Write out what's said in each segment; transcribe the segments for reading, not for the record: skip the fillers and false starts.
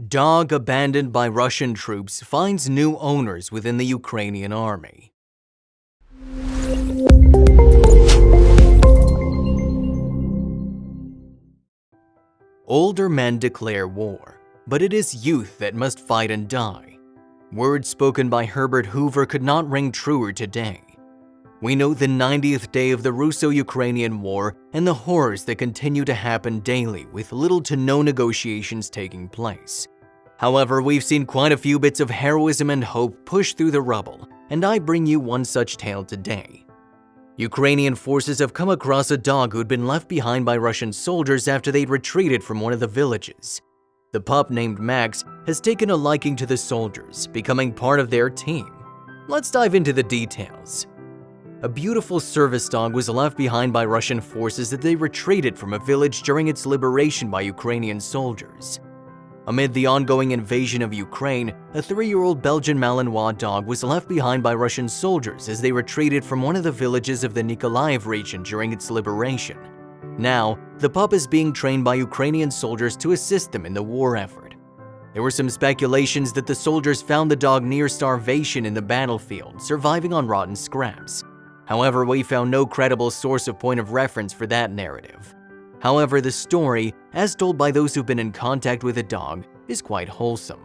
Dog abandoned by Russian troops finds new owners within the Ukrainian army. Older men declare war, but it is youth that must fight and die. Words spoken by Herbert Hoover could not ring truer today. We note the 90th day of the Russo-Ukrainian War and the horrors that continue to happen daily with little to no negotiations taking place. However, we've seen quite a few bits of heroism and hope push through the rubble, and I bring you one such tale today. Ukrainian forces have come across a dog who'd been left behind by Russian soldiers after they'd retreated from one of the villages. The pup, named Max, has taken a liking to the soldiers, becoming part of their team. Let's dive into the details. A beautiful service dog was left behind by Russian forces as they retreated from a village during its liberation by Ukrainian soldiers. Amid the ongoing invasion of Ukraine, a 3-year-old Belgian Malinois dog was left behind by Russian soldiers as they retreated from one of the villages of the Nikolaev region during its liberation. Now, the pup is being trained by Ukrainian soldiers to assist them in the war effort. There were some speculations that the soldiers found the dog near starvation in the battlefield, surviving on rotten scraps. However, we found no credible source of point of reference for that narrative. However, the story, as told by those who've been in contact with the dog, is quite wholesome.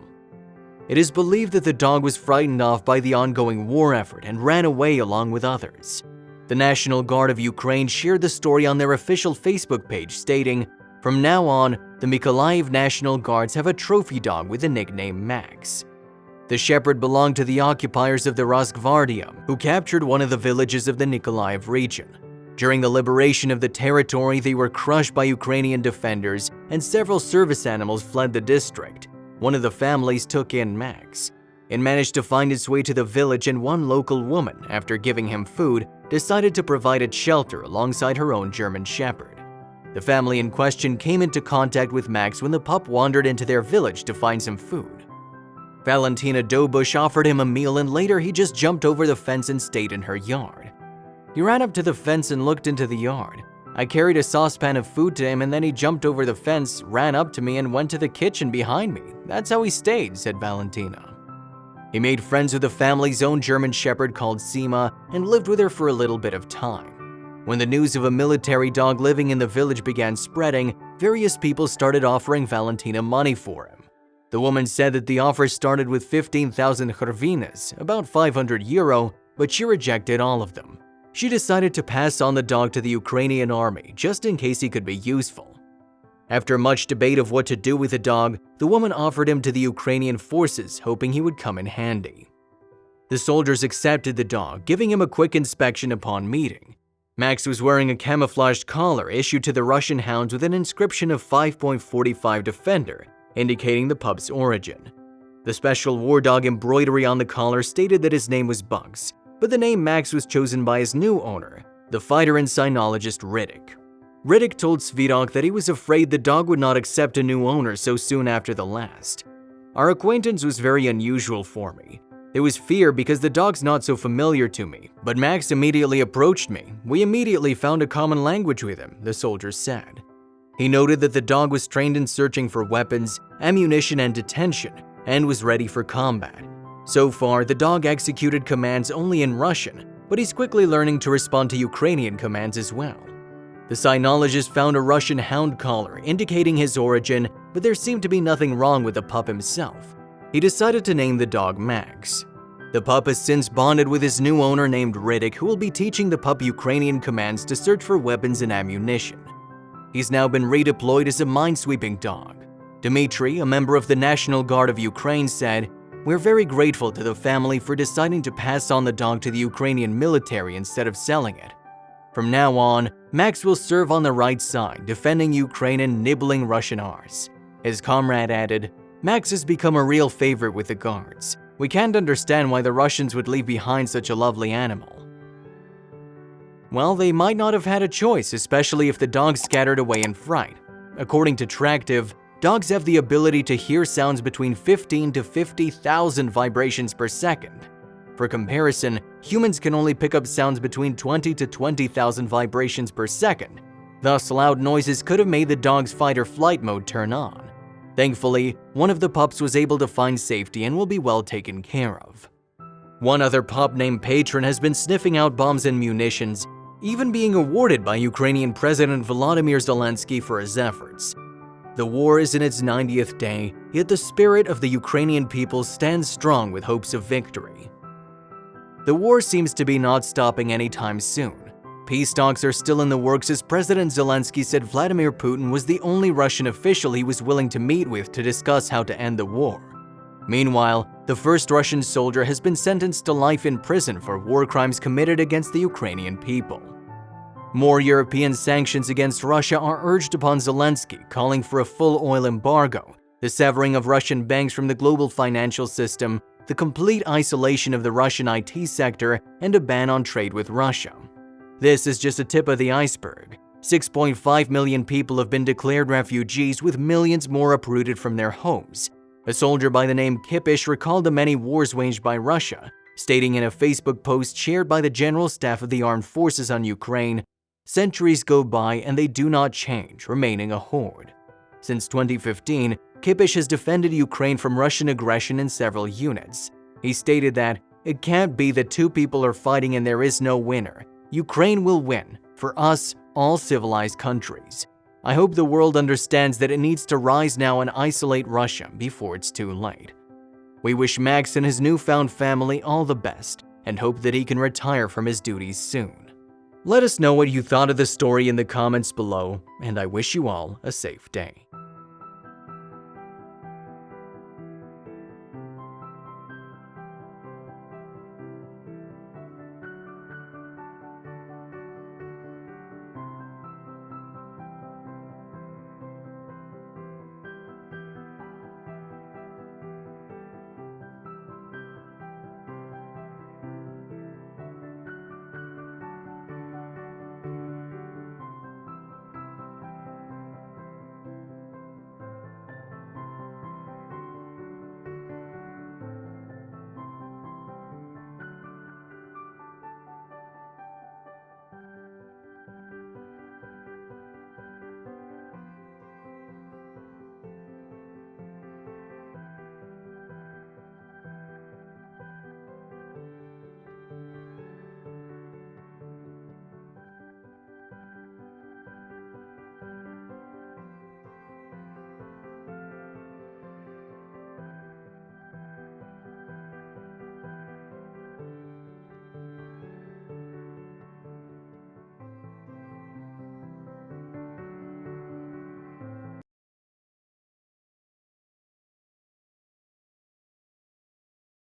It is believed that the dog was frightened off by the ongoing war effort and ran away along with others. The National Guard of Ukraine shared the story on their official Facebook page, stating, "From now on, the Mykolaiv National Guards have a trophy dog with the nickname Max." The shepherd belonged to the occupiers of the Rosgvardia, who captured one of the villages of the Nikolaev region. During the liberation of the territory, they were crushed by Ukrainian defenders, and several service animals fled the district. One of the families took in Max. It managed to find its way to the village, and one local woman, after giving him food, decided to provide it shelter alongside her own German shepherd. The family in question came into contact with Max when the pup wandered into their village to find some food. Valentina Dobush offered him a meal, and later he just jumped over the fence and stayed in her yard. He ran up to the fence and looked into the yard. I carried a saucepan of food to him, and then he jumped over the fence, ran up to me, and went to the kitchen behind me. That's how he stayed, said Valentina. He made friends with the family's own German shepherd called Sima and lived with her for a little bit of time. When the news of a military dog living in the village began spreading, various people started offering Valentina money for him. The woman said that the offer started with 15,000 hryvnias, about 500 euro, but she rejected all of them. She decided to pass on the dog to the Ukrainian army just in case he could be useful. After much debate of what to do with the dog, the woman offered him to the Ukrainian forces, hoping he would come in handy. The soldiers accepted the dog, giving him a quick inspection upon meeting. Max was wearing a camouflaged collar issued to the Russian hounds with an inscription of 5.45 Defender, indicating the pup's origin. The special war dog embroidery on the collar stated that his name was Bugs, but the name Max was chosen by his new owner, the fighter and cynologist Riddick. Riddick told Svirok that he was afraid the dog would not accept a new owner so soon after the last. Our acquaintance was very unusual for me. There was fear because the dog's not so familiar to me, but Max immediately approached me. We immediately found a common language with him, the soldier said. He noted that the dog was trained in searching for weapons, ammunition, and detention, and was ready for combat. So far, the dog executed commands only in Russian, but he's quickly learning to respond to Ukrainian commands as well. The cynologist found a Russian hound collar indicating his origin, but there seemed to be nothing wrong with the pup himself. He decided to name the dog Max. The pup has since bonded with his new owner named Riddick, who will be teaching the pup Ukrainian commands to search for weapons and ammunition. He's now been redeployed as a minesweeping dog. Dmitry, a member of the National Guard of Ukraine, said, "We're very grateful to the family for deciding to pass on the dog to the Ukrainian military instead of selling it. From now on, Max will serve on the right side, defending Ukraine and nibbling Russian arse." His comrade added, "Max has become a real favorite with the guards. We can't understand why the Russians would leave behind such a lovely animal." Well, they might not have had a choice, especially if the dog scattered away in fright. According to Tractive, dogs have the ability to hear sounds between 15 to 50,000 vibrations per second. For comparison, humans can only pick up sounds between 20 to 20,000 vibrations per second. Thus, loud noises could have made the dog's fight or flight mode turn on. Thankfully, one of the pups was able to find safety and will be well taken care of. One other pup named Patron has been sniffing out bombs and munitions, even being awarded by Ukrainian President Volodymyr Zelensky for his efforts. The war is in its 90th day, yet the spirit of the Ukrainian people stands strong with hopes of victory. The war seems to be not stopping anytime soon. Peace talks are still in the works as President Zelensky said Vladimir Putin was the only Russian official he was willing to meet with to discuss how to end the war. Meanwhile, the first Russian soldier has been sentenced to life in prison for war crimes committed against the Ukrainian people. More European sanctions against Russia are urged upon Zelensky, calling for a full oil embargo, the severing of Russian banks from the global financial system, the complete isolation of the Russian IT sector, and a ban on trade with Russia. This is just a tip of the iceberg. 6.5 million people have been declared refugees, with millions more uprooted from their homes. A soldier by the name Kipish recalled the many wars waged by Russia, stating in a Facebook post shared by the General Staff of the Armed Forces on Ukraine, "Centuries go by and they do not change, remaining a horde." Since 2015, Kipish has defended Ukraine from Russian aggression in several units. He stated that, "It can't be that two people are fighting and there is no winner. Ukraine will win, for us, all civilized countries. I hope the world understands that it needs to rise now and isolate Russia before it's too late." We wish Max and his newfound family all the best and hope that he can retire from his duties soon. Let us know what you thought of the story in the comments below, and I wish you all a safe day.